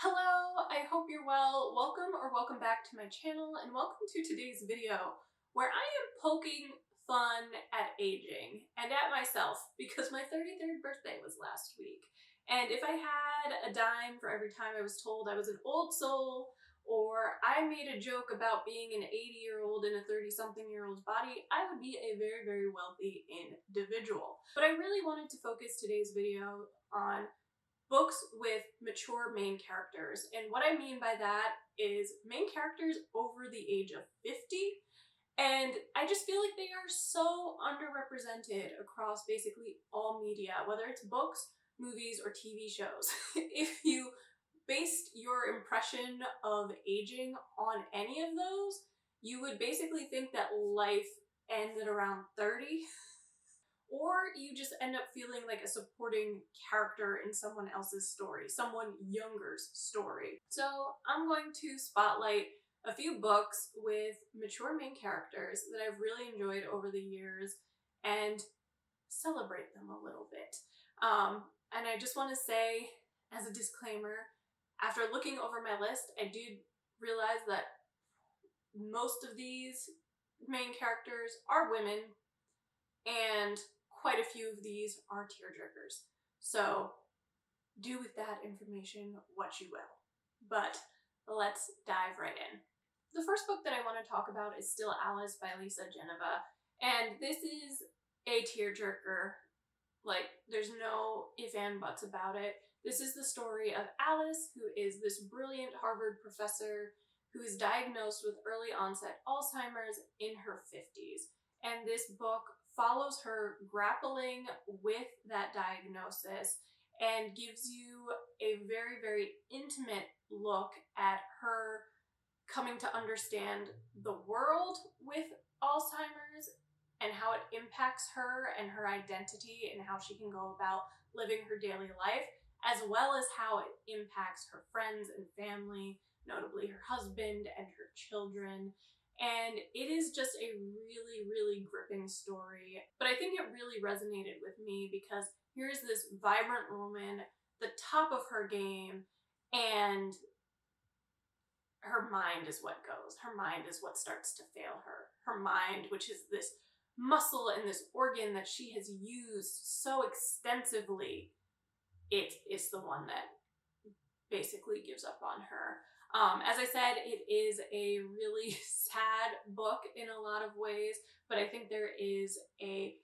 Hello, I hope you're well. Welcome back to my channel and welcome to today's video where I am poking fun at aging and at myself because my 33rd birthday was last week. And if I had a dime for every time I was told I was an old soul or I made a joke about being an 80-year-old in a 30-something-year-old's body, I would be a very, very wealthy individual. But I really wanted to focus today's video on books with mature main characters. And what I mean by that is main characters over the age of 50. And I just feel like they are so underrepresented across basically all media, whether it's books, movies, or TV shows. If you based your impression of aging on any of those, you would basically think that life ends at around 30. Or you just end up feeling like a supporting character in someone else's story, someone younger's story. So I'm going to spotlight a few books with mature main characters that I've really enjoyed over the years and celebrate them a little bit. And I just want to say, as a disclaimer, after looking over my list, I did realize that most of these main characters are women, and quite a few of these are tearjerkers. So do with that information what you will. But let's dive right in. The first book that I want to talk about is Still Alice by Lisa Geneva. And this is a tearjerker. Like, there's no ifs and buts about it. This is the story of Alice, who is this brilliant Harvard professor who is diagnosed with early onset Alzheimer's in her 50s. And this book follows her grappling with that diagnosis and gives you a very, very intimate look at her coming to understand the world with Alzheimer's and how it impacts her and her identity and how she can go about living her daily life, as well as how it impacts her friends and family, notably her husband and her children. And it is just a really, really gripping story. But I think it really resonated with me because here's this vibrant woman, the top of her game, and her mind is what goes. Her mind is what starts to fail her. Her mind, which is this muscle and this organ that she has used so extensively, it is the one that basically gives up on her. As I said, it is a really sad book in a lot of ways, but I think there is a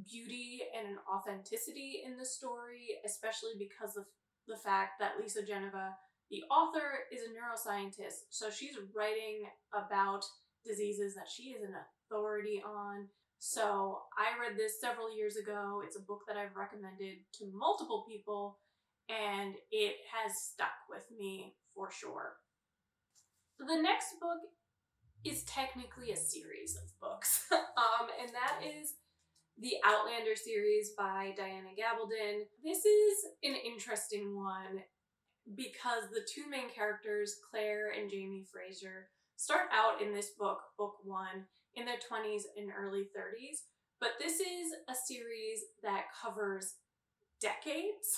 beauty and an authenticity in the story, especially because of the fact that Lisa Geneva, the author, is a neuroscientist. So she's writing about diseases that she is an authority on. So I read this several years ago. It's a book that I've recommended to multiple people, and it has stuck with me for sure. The next book is technically a series of books, and that is the Outlander series by Diana Gabaldon. This is an interesting one because the two main characters, Claire and Jamie Fraser, start out in this book, book one, in their 20s and early 30s, but this is a series that covers decades.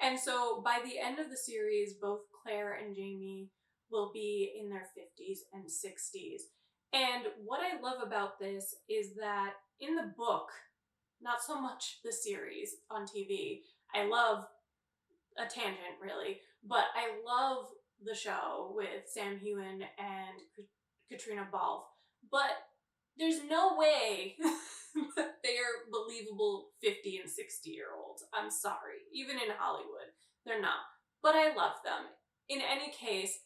And so by the end of the series, both Claire and Jamie will be in their 50s and 60s. And what I love about this is that in the book, not so much the series on TV, I love a tangent really, but I love the show with Sam Heughan and Katrina Balfe, but there's no way that they are believable 50 and 60-year-olds. I'm sorry. Even in Hollywood, they're not. But I love them. In any case,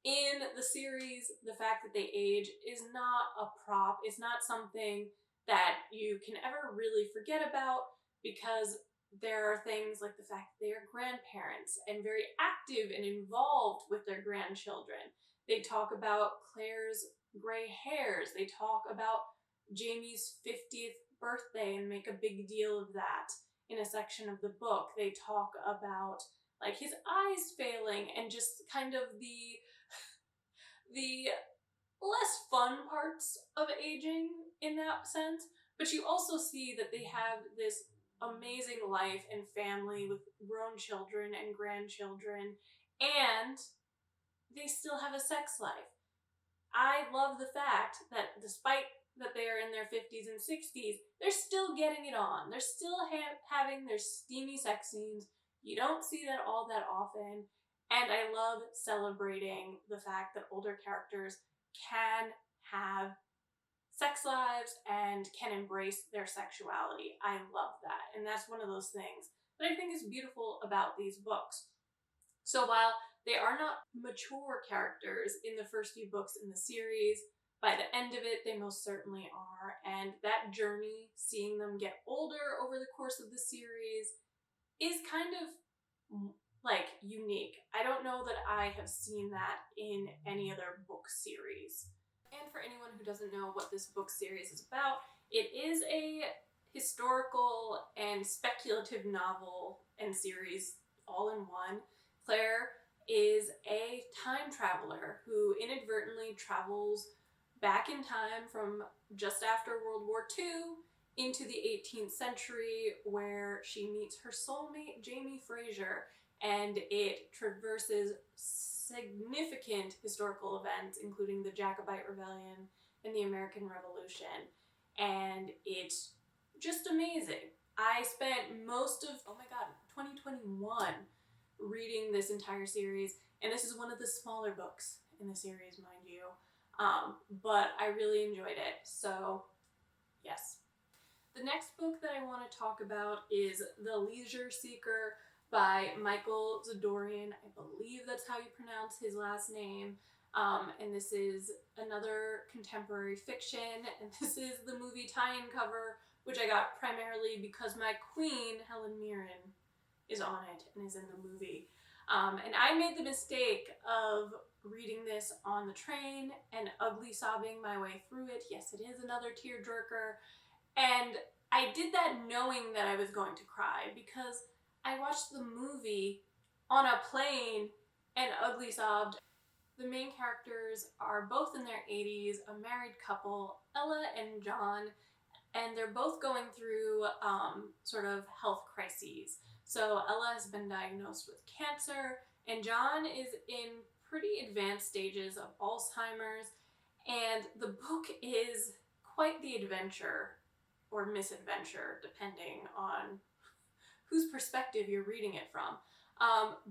in the series, the fact that they age is not a prop. It's not something that you can ever really forget about because there are things like the fact that they are grandparents and very active and involved with their grandchildren. They talk about Claire's gray hairs. They talk about Jamie's 50th birthday and make a big deal of that in a section of the book. They talk about like his eyes failing and just kind of the less fun parts of aging in that sense. But you also see that they have this amazing life and family with grown children and grandchildren, and they still have a sex life. I love the fact that despite that they are in their 50s and 60s, they're still getting it on. They're still having their steamy sex scenes. You don't see that all that often. And I love celebrating the fact that older characters can have sex lives and can embrace their sexuality. I love that. And that's one of those things that I think is beautiful about these books. So while they are not mature characters in the first few books in the series, by the end of it, they most certainly are. And that journey, seeing them get older over the course of the series, is kind of like unique. I don't know that I have seen that in any other book series. And for anyone who doesn't know what this book series is about, it is a historical and speculative novel and series all in one. Claire is a time traveler who inadvertently travels back in time from just after World War II into the 18th century, where she meets her soulmate Jamie Fraser, and it traverses significant historical events, including the Jacobite Rebellion and the American Revolution. And it's just amazing. I spent most of, 2021 reading this entire series, and this is one of the smaller books in the series, mind you. But I really enjoyed it, so yes. The next book that I want to talk about is The Leisure Seeker by Michael Zadorian. I believe that's how you pronounce his last name. And this is another contemporary fiction, and this is the movie tie-in cover, which I got primarily because my queen, Helen Mirren, is on it and is in the movie. And I made the mistake of reading this on the train and ugly sobbing my way through it. Yes, it is another tearjerker. And I did that knowing that I was going to cry, because I watched the movie on a plane and ugly sobbed. The main characters are both in their 80s, a married couple, Ella and John, and they're both going through sort of health crises. So Ella has been diagnosed with cancer, and John is in pretty advanced stages of Alzheimer's, and the book is quite the adventure, or misadventure, depending on whose perspective you're reading it from.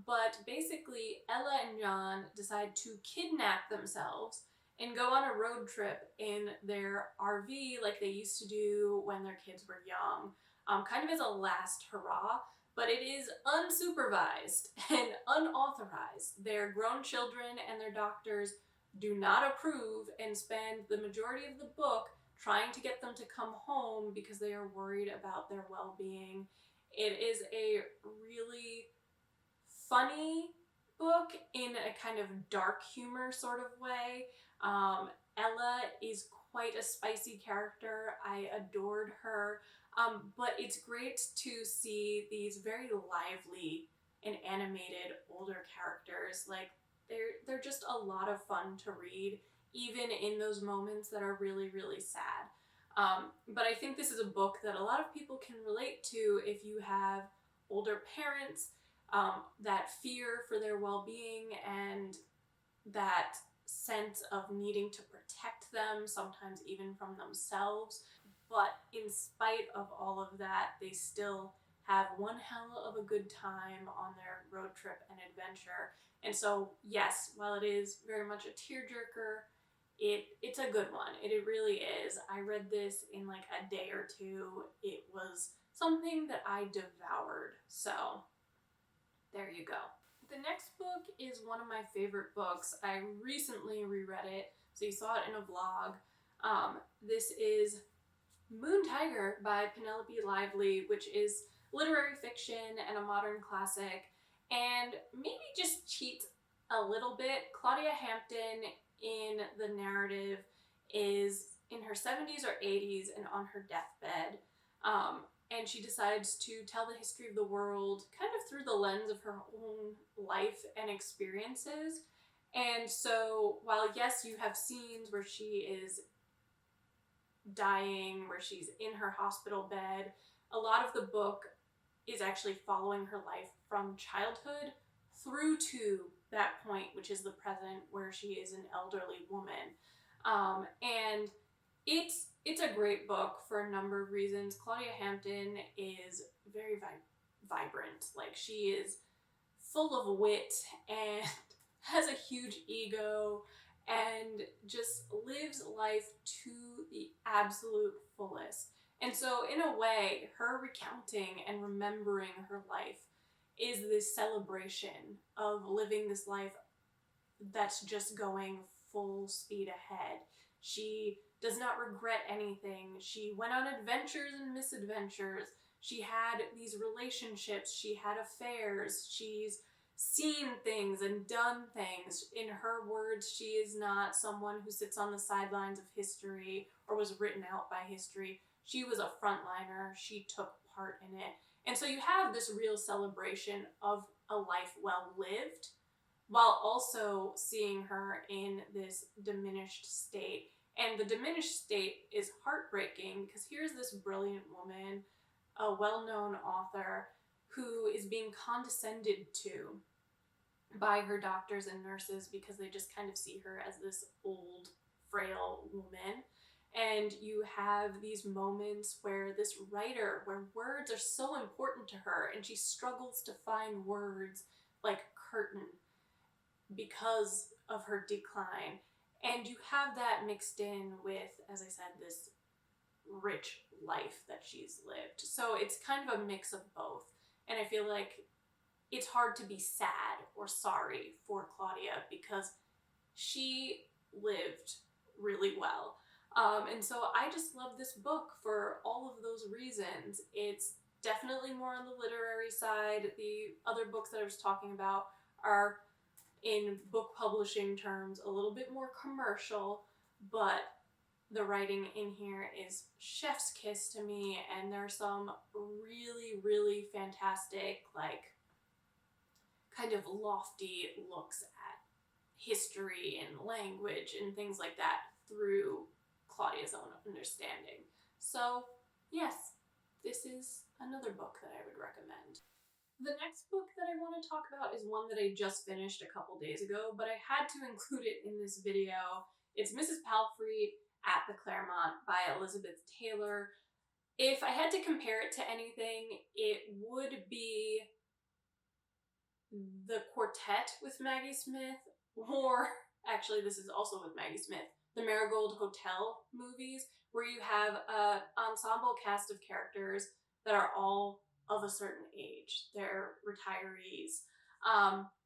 But basically, Ella and John decide to kidnap themselves and go on a road trip in their RV like they used to do when their kids were young, kind of as a last hurrah, but it is unsupervised and unauthorized. Their grown children and their doctors do not approve and spend the majority of the book trying to get them to come home because they are worried about their well-being. It is a really funny book in a kind of dark humor sort of way. Ella is quite a spicy character. I adored her. But it's great to see these very lively and animated older characters. Like, they're just a lot of fun to read, even in those moments that are really, really sad. But I think this is a book that a lot of people can relate to if you have older parents, that fear for their well-being and that sense of needing to protect them, sometimes even from themselves. But in spite of all of that, they still have one hell of a good time on their road trip and adventure. And so, yes, while it is very much a tearjerker, it's a good one. It really is. I read this in like a day or two. It was something that I devoured. So there you go. The next book is one of my favorite books. I recently reread it, so you saw it in a vlog. This is Moon Tiger by Penelope Lively, which is literary fiction and a modern classic, and maybe just cheats a little bit. Claudia Hampton in the narrative is in her 70s or 80s and on her deathbed. And she decides to tell the history of the world kind of through the lens of her own life and experiences. And so while, yes, you have scenes where she is dying, where she's in her hospital bed, a lot of the book is actually following her life from childhood through to that point, which is the present, where she is an elderly woman. And it's a great book for a number of reasons. Claudia Hampton is very vibrant. Like, she is full of wit and has a huge ego and just lives life to the absolute fullest. And so, in a way, her recounting and remembering her life is this celebration of living this life that's just going full speed ahead. She does not regret anything. She went on adventures and misadventures. She had these relationships. She had affairs. She's seen things and done things. In her words, she is not someone who sits on the sidelines of history or was written out by history. She was a frontliner. She took part in it. And so you have this real celebration of a life well lived, while also seeing her in this diminished state. And the diminished state is heartbreaking, because here's this brilliant woman, a well-known author, who is being condescended to by her doctors and nurses because they just kind of see her as this old, frail woman. And you have these moments where this writer, where words are so important to her, and she struggles to find words like curtain because of her decline. And you have that mixed in with, as I said, this rich life that she's lived. So it's kind of a mix of both. And I feel like it's hard to be sad or sorry for Claudia because she lived really well. And so I just love this book for all of those reasons. It's definitely more on the literary side. The other books that I was talking about are, in book publishing terms, a little bit more commercial, but the writing in here is chef's kiss to me, and there's some really, really fantastic, like, kind of lofty looks at history and language and things like that through Claudia's own understanding. So, yes, this is another book that I would recommend. The next book that I want to talk about is one that I just finished a couple days ago, but I had to include it in this video. It's Mrs. Palfrey at the Claremont by Elizabeth Taylor. If I had to compare it to anything, it would be The Quartet with Maggie Smith, or actually this is also with Maggie Smith, the Marigold Hotel movies, where you have an ensemble cast of characters that are all of a certain age. They're retirees.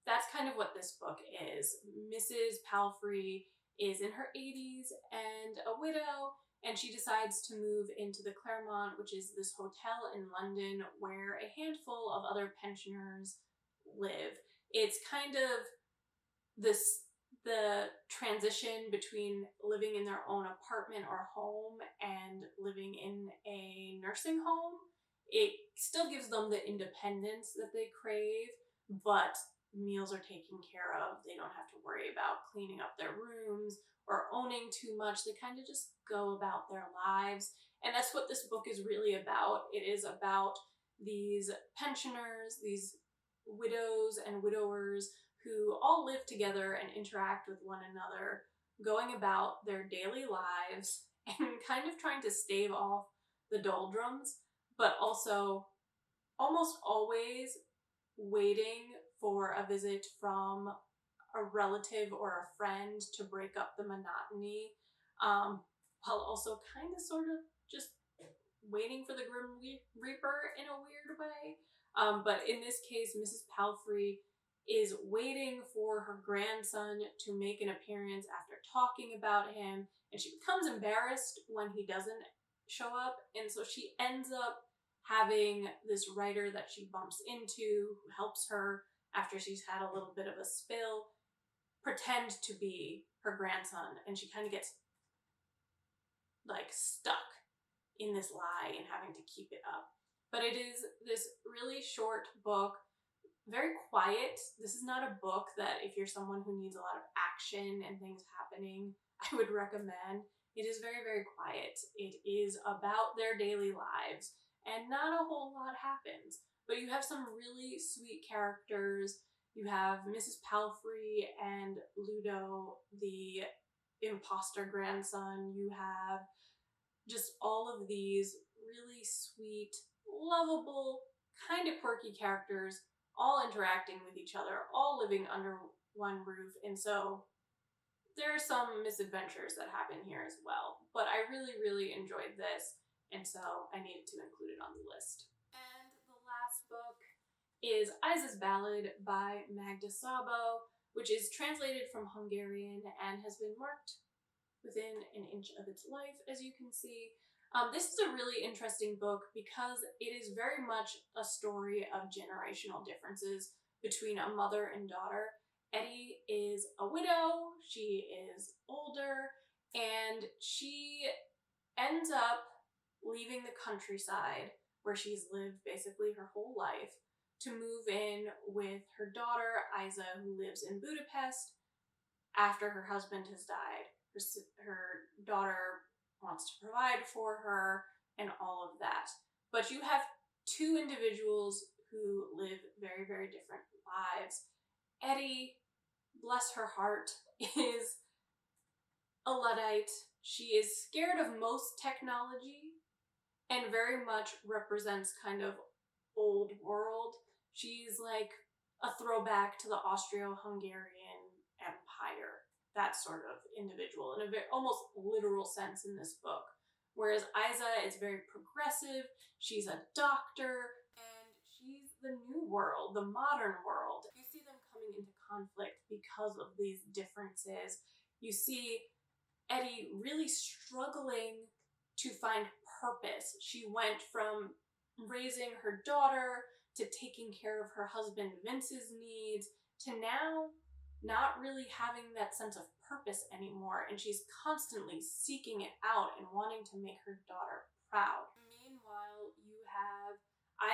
That's kind of what this book is. Mrs. Palfrey is in her 80s and a widow, and she decides to move into the Claremont, which is this hotel in London where a handful of other pensioners live. It's kind of the transition between living in their own apartment or home and living in a nursing home. It still gives them the independence that they crave, but meals are taken care of. They don't have to worry about cleaning up their rooms or owning too much. They kind of just go about their lives. And that's what this book is really about. It is about these pensioners, these widows and widowers who all live together and interact with one another, going about their daily lives and kind of trying to stave off the doldrums, but also almost always waiting for a visit from a relative or a friend to break up the monotony, while also kind of sort of just waiting for the Grim Reaper in a weird way. But in this case, Mrs. Palfrey is waiting for her grandson to make an appearance after talking about him, and she becomes embarrassed when he doesn't show up, and so she ends up having this writer that she bumps into, who helps her after she's had a little bit of a spill, pretend to be her grandson, and she kind of gets like stuck in this lie and having to keep it up. But it is this really short book, very quiet. This is not a book that, if you're someone who needs a lot of action and things happening, I would recommend. It is very, very quiet. It is about their daily lives, and not a whole lot happens. But you have some really sweet characters. You have Mrs. Palfrey and Ludo, the imposter grandson. You have just all of these really sweet, lovable, kind of quirky characters all interacting with each other, all living under one roof. And so there are some misadventures that happen here as well. But I really, really enjoyed this, and so I needed to include it on the list. And the last book is Isa's Ballad by Magda Szabo, which is translated from Hungarian and has been marked within an inch of its life, as you can see. This is a really interesting book because it is very much a story of generational differences between a mother and daughter. Eddie is a widow, she is older, and she ends up leaving the countryside where she's lived basically her whole life to move in with her daughter, Isa, who lives in Budapest after her husband has died. Her daughter wants to provide for her and all of that. But you have two individuals who live very, very different lives. Eddie, bless her heart, is a Luddite. She is scared of most technology and very much represents kind of old world. She's like a throwback to the Austro-Hungarian Empire, that sort of individual in a very almost literal sense in this book. Whereas Isa is very progressive, she's a doctor, and she's the new world, the modern world. You see them coming into conflict because of these differences. You see Eddie really struggling to find purpose. She went from raising her daughter to taking care of her husband Vince's needs to now not really having that sense of purpose anymore, and she's constantly seeking it out and wanting to make her daughter proud. Meanwhile, you have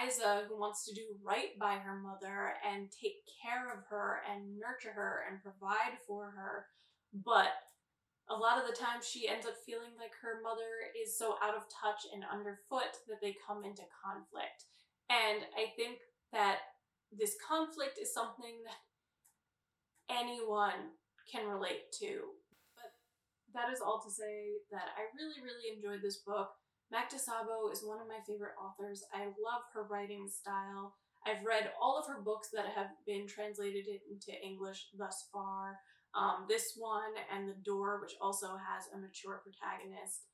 Isa, who wants to do right by her mother and take care of her and nurture her and provide for her, but a lot of the time she ends up feeling like her mother is so out of touch and underfoot that they come into conflict. And I think that this conflict is something that anyone can relate to. But that is all to say that I really, really enjoyed this book. Magda Szabo is one of my favorite authors. I love her writing style. I've read all of her books that have been translated into English thus far. This one and The Door, which also has a mature protagonist,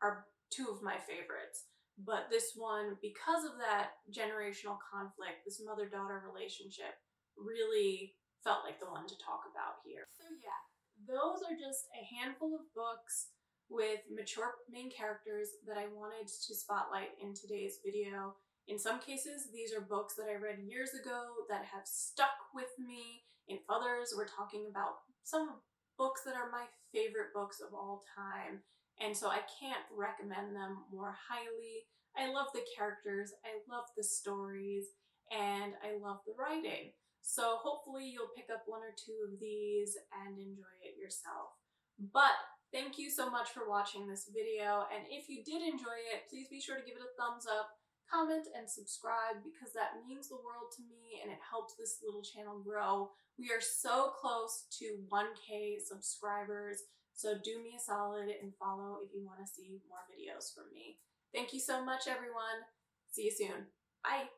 are two of my favorites. But this one, because of that generational conflict, this mother-daughter relationship, really felt like the one to talk about here. So yeah, those are just a handful of books with mature main characters that I wanted to spotlight in today's video. In some cases, these are books that I read years ago that have stuck with me. In others, we're talking about some books that are my favorite books of all time. And so I can't recommend them more highly. I love the characters, I love the stories, and I love the writing. So hopefully you'll pick up one or two of these and enjoy it yourself. But thank you so much for watching this video, and if you did enjoy it, please be sure to give it a thumbs up, comment, and subscribe because that means the world to me and it helps this little channel grow. We are so close to 1K subscribers, so do me a solid and follow if you want to see more videos from me. Thank you so much, everyone. See you soon. Bye.